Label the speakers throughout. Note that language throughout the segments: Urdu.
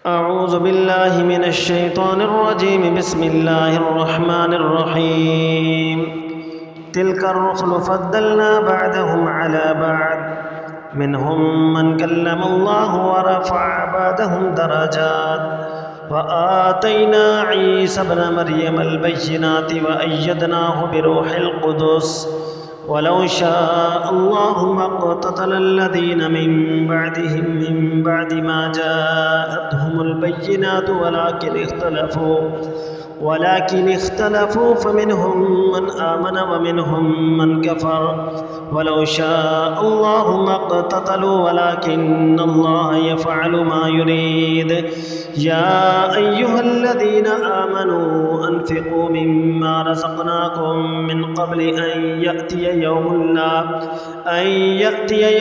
Speaker 1: أعوذ بالله من الشيطان الرجيم. بسم الله الرحمن الرحيم. تلك الرسل فضلنا بعدهم على بعض منهم من كلم الله ورفع بعضهم درجات وآتينا عيسى ابن مريم البينات وأيدناه بروح القدس ولو شاء الله ما اقتتل الذين من بعدهم من بعد ما جاءتهم البينات ولكن اختلفوا فمنهم من آمن ومنهم من كفر ولو شاء الله ما اقتتلوا ولكن الله يفعل ما يريد. يا أيها الذين آمنوا أنفقوا مما رزقناكم من قبل أن يأتي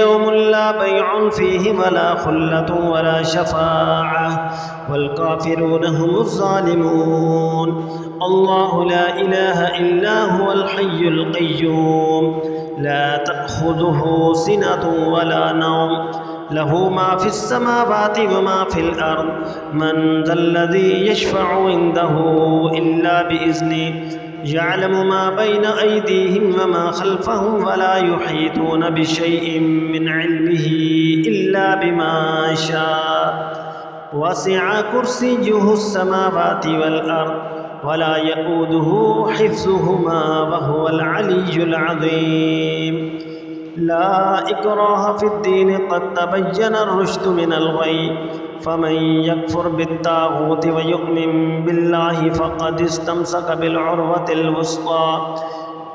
Speaker 1: يوم لا بيع فيه ولا خلة ولا شفاعة والكافرون هم الظالمون. الله لا إله إلا هو الحي القيوم لا تأخذه سنة ولا نوم له ما في السماوات وما في الأرض من ذا الذي يشفع عنده إلا بإذنه يعلم ما بين أيديهم وما خلفهم ولا يحيطون بشيء من علمه إلا بما شاء وسع كرسيه السماوات والأرض ولا يؤوده حفظهما وهو العلي العظيم. لا إكراه في الدين قد تبين الرشد من الغي فمن يكفر بالطاغوت ويؤمن بالله فقد استمسك بالعروة الوثقى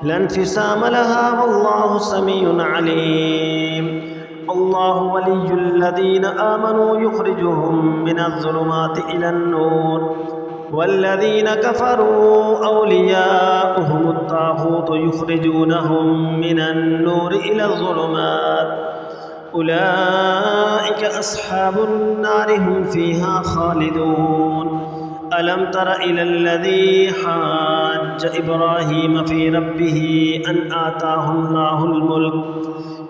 Speaker 1: لا انفصام لها والله سميع عليم. الله ولي الذين آمنوا يخرجهم من الظلمات إلى النور والذين كفروا أولياؤهم الطاغوت يخرجونهم من النور إلى الظلمات أولئك أصحاب النار هم فيها خالدون. ألم تر إلى الذي حاج إبراهيم في ربه أن آتاه الله الملك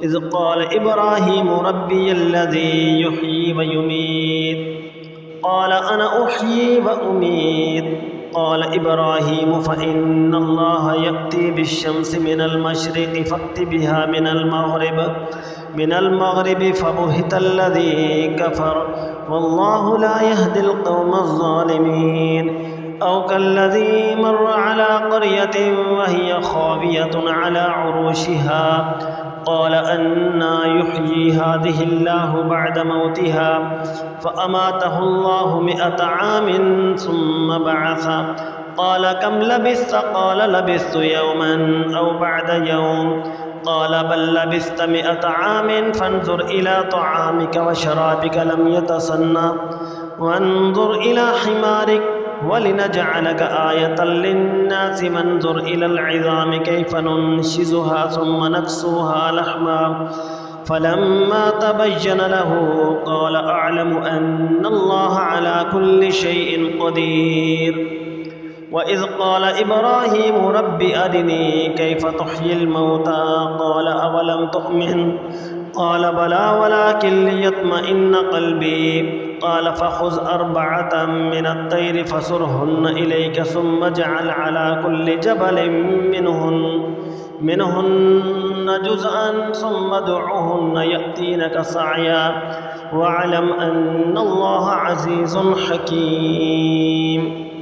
Speaker 1: إذ قال إبراهيم ربي الذي يحيي ويميت قال أنا أحيي وأميت قال إبراهيم فإن الله يأتي بالشمس من المشرق فأت بها من المغرب فبهت الذي كفر والله لا يهدي القوم الظالمين. أو كالذي مر على قرية وهي خاوية على عروشها قال أنى يحيي هذه الله بعد موتها فأماته الله 100 عام ثم بعثه قال كم لبثت قال لبثت يوما أو بعد يوم قال بل لبثت 100 عام فانظر إلى طعامك وشرابك لم يتسنى وانظر إلى حمارك ولنجعلك آية للناس وانظر إلى العظام كيف ننشزها ثم نكسوها لحما فلما تبين له قال أعلم أن الله على كل شيء قدير. وإذ قال إبراهيم رب أرني كيف تحيي الموتى قال أولم تؤمن قال بلى ولكن ليطمئن قلبي قال فخذ 4 من الطير فصرهن إليك ثم اجعل على كل جبل منهن جزءا ثم ادعهن يأتينك سعيا واعلم أن الله عزيز حكيم.